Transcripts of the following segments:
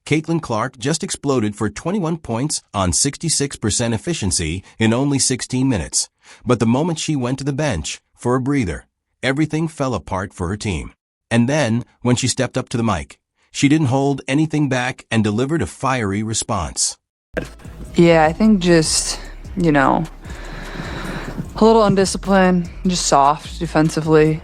Caitlin Clark just exploded for 21 points on 66% efficiency in only 16 minutes. But the moment she went to the bench for a breather, everything fell apart for her team. And then, when she stepped up to the mic, she didn't hold anything back and delivered a fiery response. Yeah, I think just, a little undisciplined, just soft defensively.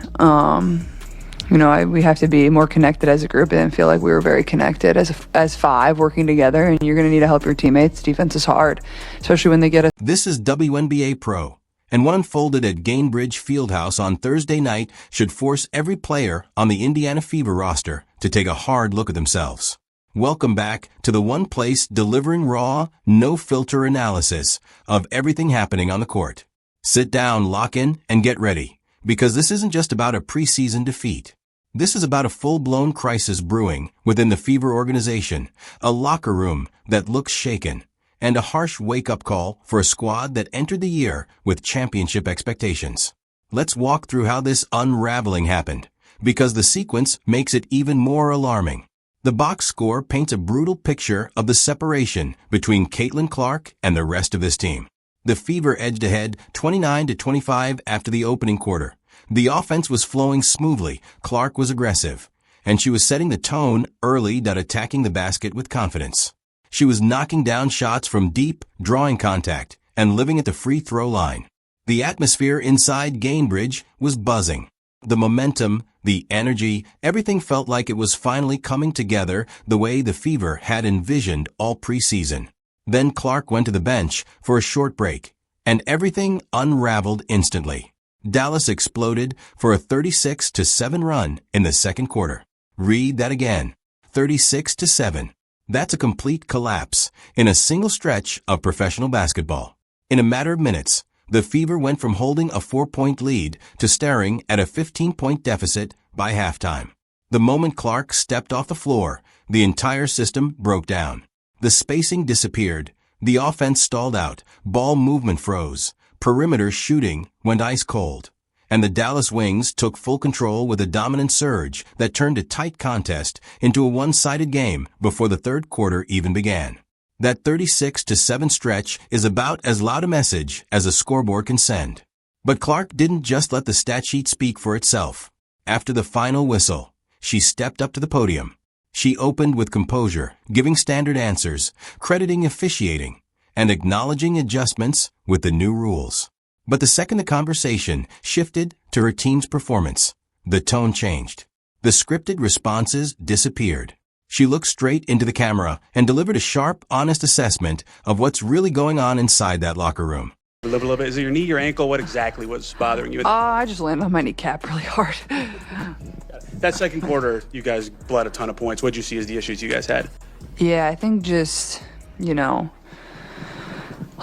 We have to be more connected as a group. I didn't feel like we were very connected as five working together, and you're going to need to help your teammates. Defense is hard, especially when they get a... This is WNBA Pro, and what unfolded at Gainbridge Fieldhouse on Thursday night should force every player on the Indiana Fever roster to take a hard look at themselves. Welcome back to the one place delivering raw, no-filter analysis of everything happening on the court. Sit down, lock in, and get ready, because this isn't just about a preseason defeat. This is about a full-blown crisis brewing within the Fever organization, a locker room that looks shaken, and a harsh wake-up call for a squad that entered the year with championship expectations. Let's walk through how this unraveling happened, because the sequence makes it even more alarming. The box score paints a brutal picture of the separation between Caitlin Clark and the rest of this team. The Fever edged ahead 29-25 after the opening quarter. The offense was flowing smoothly, Clark was aggressive, and she was setting the tone early attacking the basket with confidence. She was knocking down shots from deep, drawing contact, and living at the free throw line. The atmosphere inside Gainbridge was buzzing. The momentum, the energy, everything felt like it was finally coming together the way the Fever had envisioned all preseason. Then Clark went to the bench for a short break, and everything unraveled instantly. Dallas exploded for a 36-7 run in the second quarter. Read that again. 36-7. That's a complete collapse in a single stretch of professional basketball. In a matter of minutes, the Fever went from holding a 4-point lead to staring at a 15-point deficit by halftime. The moment Clark stepped off the floor, the entire system broke down. The spacing disappeared. The offense stalled out. Ball movement froze. Perimeter shooting went ice cold, and the Dallas Wings took full control with a dominant surge that turned a tight contest into a one-sided game before the third quarter even began. That 36-7 stretch is about as loud a message as a scoreboard can send. But Clark didn't just let the stat sheet speak for itself. After the final whistle, she stepped up to the podium. She opened with composure, giving standard answers, crediting officiating, and acknowledging adjustments with the new rules. But the second the conversation shifted to her team's performance, the tone changed. The scripted responses disappeared. She looked straight into the camera and delivered a sharp, honest assessment of what's really going on inside that locker room. A little bit. Is it your knee, your ankle? What exactly was bothering you? I just landed on my kneecap really hard. That second quarter, you guys bled a ton of points. What did you see as the issues you guys had? Yeah, I think just, a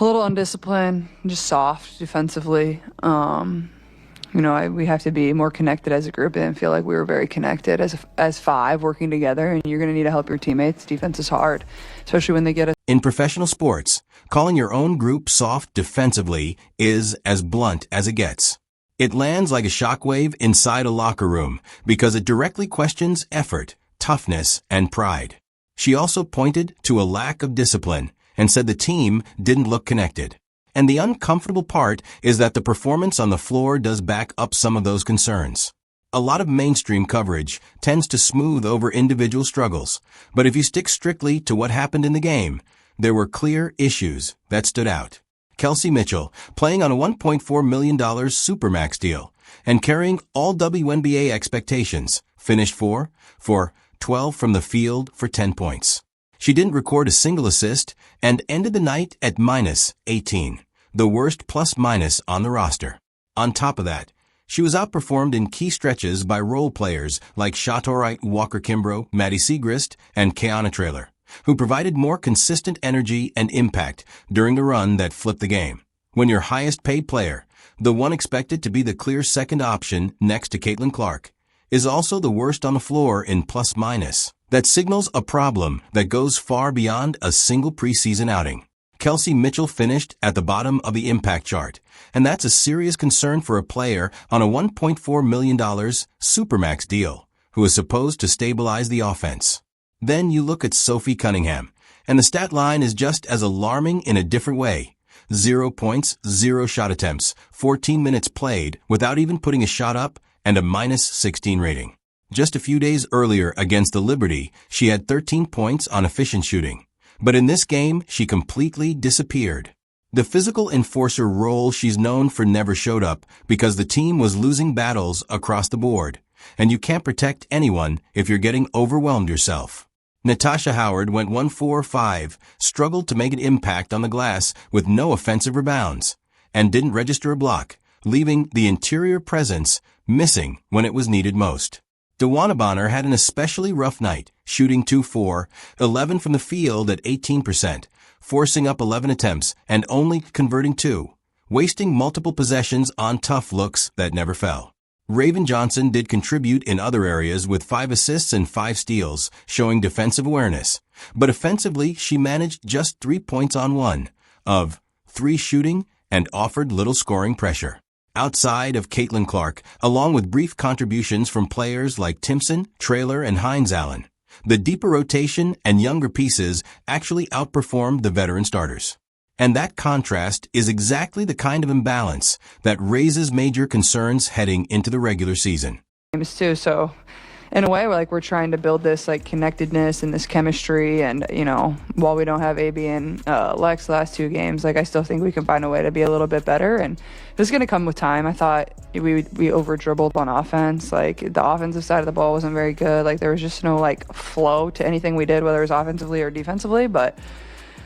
little undisciplined, just soft defensively. We have to be more connected as a group. I didn't feel like we were very connected as five working together, and you're going to need to help your teammates. Defense is hard, especially when they get a... In professional sports, calling your own group soft defensively is as blunt as it gets. It lands like a shockwave inside a locker room because it directly questions effort, toughness, and pride. She also pointed to a lack of discipline and said the team didn't look connected. And the uncomfortable part is that the performance on the floor does back up some of those concerns. A lot of mainstream coverage tends to smooth over individual struggles, but if you stick strictly to what happened in the game, there were clear issues that stood out. Kelsey Mitchell, playing on a $1.4 million Supermax deal and carrying all WNBA expectations, finished 4 for 12 from the field for 10 points. She didn't record a single assist and ended the night at -18, the worst plus-minus on the roster. On top of that, she was outperformed in key stretches by role players like Shatorite Walker-Kimbrough, Maddie Siegrist, and Kiana Traylor, who provided more consistent energy and impact during the run that flipped the game. When your highest-paid player, the one expected to be the clear second option next to Caitlin Clark, is also the worst on the floor in plus-minus, that signals a problem that goes far beyond a single preseason outing. Kelsey Mitchell finished at the bottom of the impact chart, and that's a serious concern for a player on a $1.4 million Supermax deal who is supposed to stabilize the offense. Then you look at Sophie Cunningham, and the stat line is just as alarming in a different way. 0 points, 0 shot attempts, 14 minutes played without even putting a shot up, and a -16 rating. Just a few days earlier against the Liberty, she had 13 points on efficient shooting. But in this game, she completely disappeared. The physical enforcer role she's known for never showed up because the team was losing battles across the board, and you can't protect anyone if you're getting overwhelmed yourself. Natasha Howard went 1-4-5, struggled to make an impact on the glass with no offensive rebounds, and didn't register a block, leaving the interior presence missing when it was needed most. DeWanna Bonner had an especially rough night, shooting 2-4, 11 from the field at 18%, forcing up 11 attempts and only converting 2, wasting multiple possessions on tough looks that never fell. Raven Johnson did contribute in other areas with 5 assists and 5 steals, showing defensive awareness. But offensively, she managed just 3 points on 1 of 3 shooting and offered little scoring pressure. Outside of Caitlin Clark, along with brief contributions from players like Timpson, Traylor, and Hines Allen, the deeper rotation and younger pieces actually outperformed the veteran starters. And that contrast is exactly the kind of imbalance that raises major concerns heading into the regular season. Too, so in a way, we're trying to build this connectedness and this chemistry, and while we don't have AB and Lex the last 2 games, I still think we can find a way to be a little bit better, and this is going to come with time. I thought we over dribbled on offense. The offensive side of the ball wasn't very good. There was just no flow to anything we did, whether it was offensively or defensively, but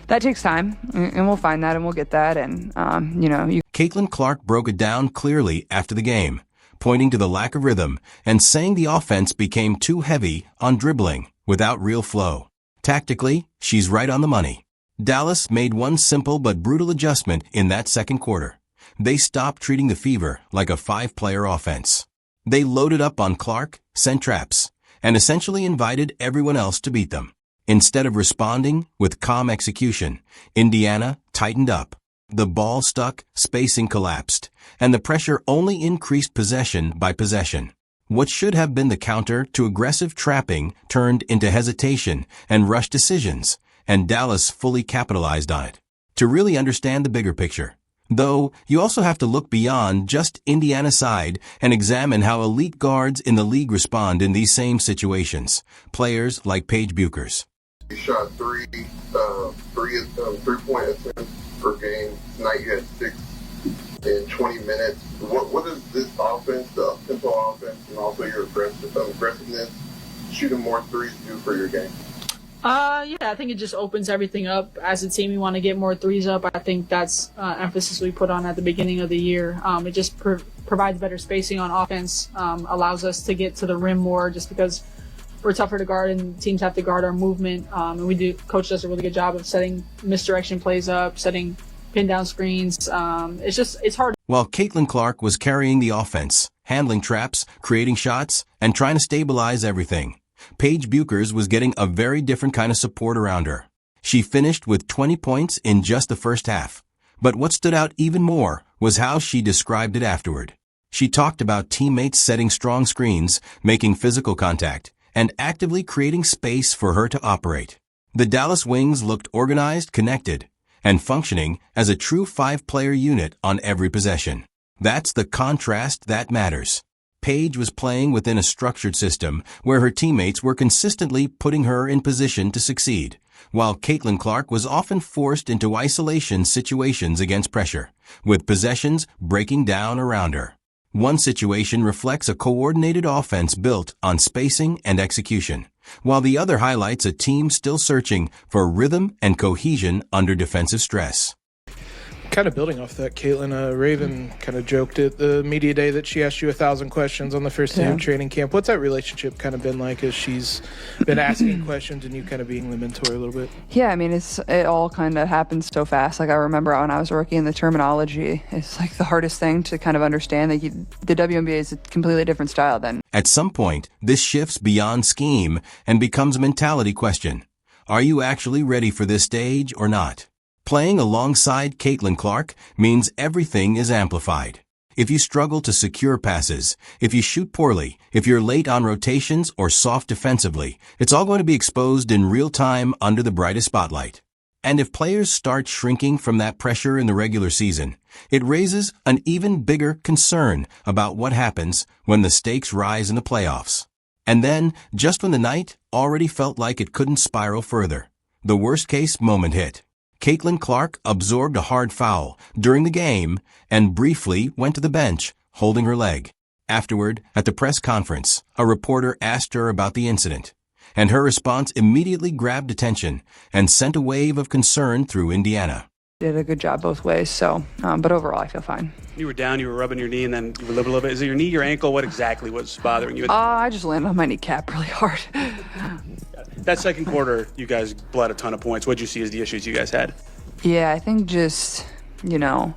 that takes time, and we'll find that and we'll get that. And Caitlin Clark broke it down clearly after the game, pointing to the lack of rhythm and saying the offense became too heavy on dribbling without real flow. Tactically, she's right on the money. Dallas made one simple but brutal adjustment in that second quarter. They stopped treating the Fever like a 5-player offense. They loaded up on Clark, sent traps, and essentially invited everyone else to beat them. Instead of responding with calm execution, Indiana tightened up. The ball stuck, spacing collapsed, and the pressure only increased possession by possession. What should have been the counter to aggressive trapping turned into hesitation and rushed decisions, and Dallas fully capitalized on it. To really understand the bigger picture, though, you also have to look beyond just Indiana's side and examine how elite guards in the league respond in these same situations. Players like Paige Buchers. You shot 3-point attempts per game. Tonight you had 6 in 20 minutes. What does this offense, the up-tempo offense, and also your aggressiveness, shooting more threes do for your game? Yeah, I think it just opens everything up. As a team, we want to get more threes up. I think that's emphasis we put on at the beginning of the year. It just provides better spacing on offense, allows us to get to the rim more just because we're tougher to guard and teams have to guard our movement. And coach does a really good job of setting misdirection plays up, setting pin down screens. It's hard. While Caitlin Clark was carrying the offense, handling traps, creating shots, and trying to stabilize everything, Paige Buchers was getting a very different kind of support around her. She finished with 20 points in just the first half. But what stood out even more was how she described it afterward. She talked about teammates setting strong screens, making physical contact, and actively creating space for her to operate. The Dallas Wings looked organized, connected, and functioning as a true 5-player unit on every possession. That's the contrast that matters. Paige was playing within a structured system where her teammates were consistently putting her in position to succeed, while Caitlin Clark was often forced into isolation situations against pressure, with possessions breaking down around her. One situation reflects a coordinated offense built on spacing and execution, while the other highlights a team still searching for rhythm and cohesion under defensive stress. Kind of building off that, Caitlin, Raven kind of joked at the media day that she asked you 1,000 questions on the first day of training camp. What's that relationship kind of been like as she's been asking questions and you kind of being the mentor a little bit? Yeah, I mean, it all kind of happens so fast. I remember when I was working in the terminology, it's the hardest thing to kind of understand. The WNBA is a completely different style than. At some point, this shifts beyond scheme and becomes a mentality question. Are you actually ready for this stage or not? Playing alongside Caitlin Clark means everything is amplified. If you struggle to secure passes, if you shoot poorly, if you're late on rotations or soft defensively, it's all going to be exposed in real time under the brightest spotlight. And if players start shrinking from that pressure in the regular season, it raises an even bigger concern about what happens when the stakes rise in the playoffs. And then, just when the night already felt like it couldn't spiral further, the worst-case moment hit. Caitlin Clark absorbed a hard foul during the game and briefly went to the bench, holding her leg. Afterward, at the press conference, a reporter asked her about the incident, and her response immediately grabbed attention and sent a wave of concern through Indiana. Did a good job both ways, so, but overall I feel fine. You were down, you were rubbing your knee, and then you were limping a little bit. Is it your knee, your ankle? What exactly was bothering you? I just landed on my kneecap really hard. That second quarter, you guys bled a ton of points. What did you see as the issues you guys had? Yeah, I think just, a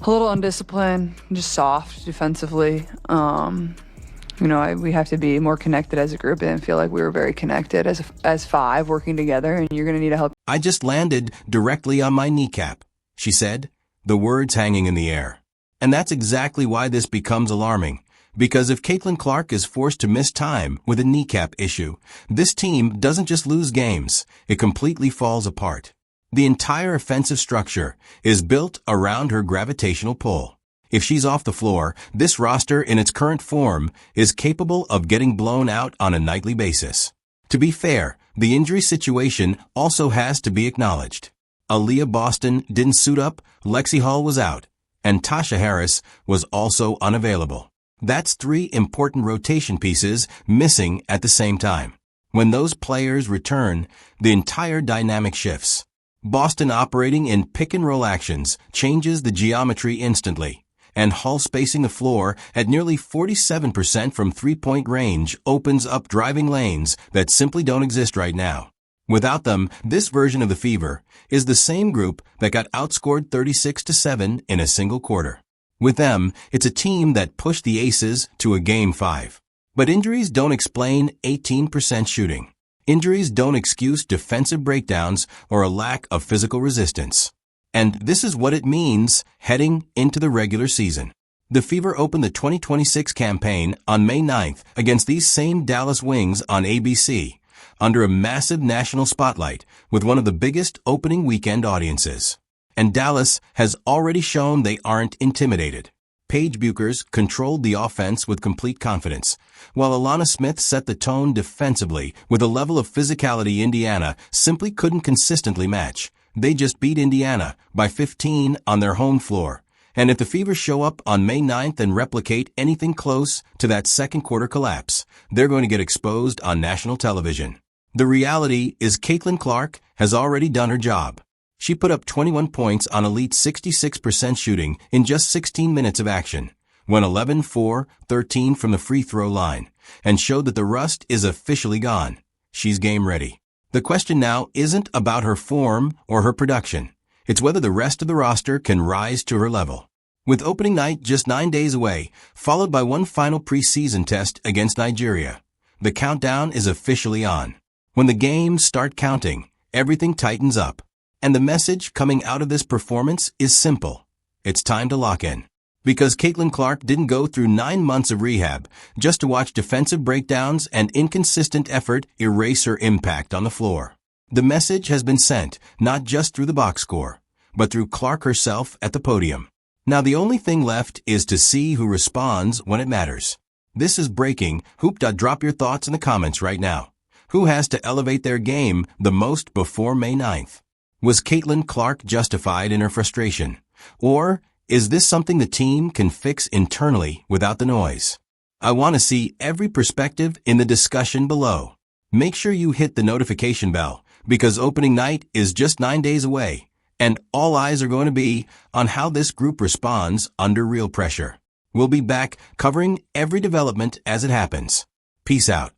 little undisciplined, just soft defensively. We have to be more connected as a group and feel like we were very connected as five working together, and you're going to need to help. I just landed directly on my kneecap, she said, the words hanging in the air. And that's exactly why this becomes alarming. Because if Caitlin Clark is forced to miss time with a kneecap issue, this team doesn't just lose games, it completely falls apart. The entire offensive structure is built around her gravitational pull. If she's off the floor, this roster in its current form is capable of getting blown out on a nightly basis. To be fair, the injury situation also has to be acknowledged. Aaliyah Boston didn't suit up, Lexi Hall was out, and Tasha Harris was also unavailable. That's 3 important rotation pieces missing at the same time. When those players return, the entire dynamic shifts. Boston operating in pick-and-roll actions changes the geometry instantly, and Hull spacing the floor at nearly 47% from three-point range opens up driving lanes that simply don't exist right now. Without them, this version of the Fever is the same group that got outscored 36-7 in a single quarter. With them, it's a team that pushed the Aces to a Game 5. But injuries don't explain 18% shooting. Injuries don't excuse defensive breakdowns or a lack of physical resistance. And this is what it means heading into the regular season. The Fever opened the 2026 campaign on May 9th against these same Dallas Wings on ABC, under a massive national spotlight with one of the biggest opening weekend audiences. And Dallas has already shown they aren't intimidated. Paige Buchers controlled the offense with complete confidence, while Alana Smith set the tone defensively with a level of physicality Indiana simply couldn't consistently match. They just beat Indiana by 15 on their home floor. And if the Fever show up on May 9th and replicate anything close to that second quarter collapse, they're going to get exposed on national television. The reality is Caitlin Clark has already done her job. She put up 21 points on elite 66% shooting in just 16 minutes of action, went 11-4-13 from the free throw line, and showed that the rust is officially gone. She's game ready. The question now isn't about her form or her production. It's whether the rest of the roster can rise to her level. With opening night just 9 days away, followed by one final preseason test against Nigeria, the countdown is officially on. When the games start counting, everything tightens up. And the message coming out of this performance is simple. It's time to lock in. Because Caitlin Clark didn't go through 9 months of rehab just to watch defensive breakdowns and inconsistent effort erase her impact on the floor. The message has been sent, not just through the box score, but through Clark herself at the podium. Now the only thing left is to see who responds when it matters. This is breaking. Drop your thoughts in the comments right now. Who has to elevate their game the most before May 9th? Was Caitlin Clark justified in her frustration? Or is this something the team can fix internally without the noise? I want to see every perspective in the discussion below. Make sure you hit the notification bell because opening night is just 9 days away, and all eyes are going to be on how this group responds under real pressure. We'll be back covering every development as it happens. Peace out.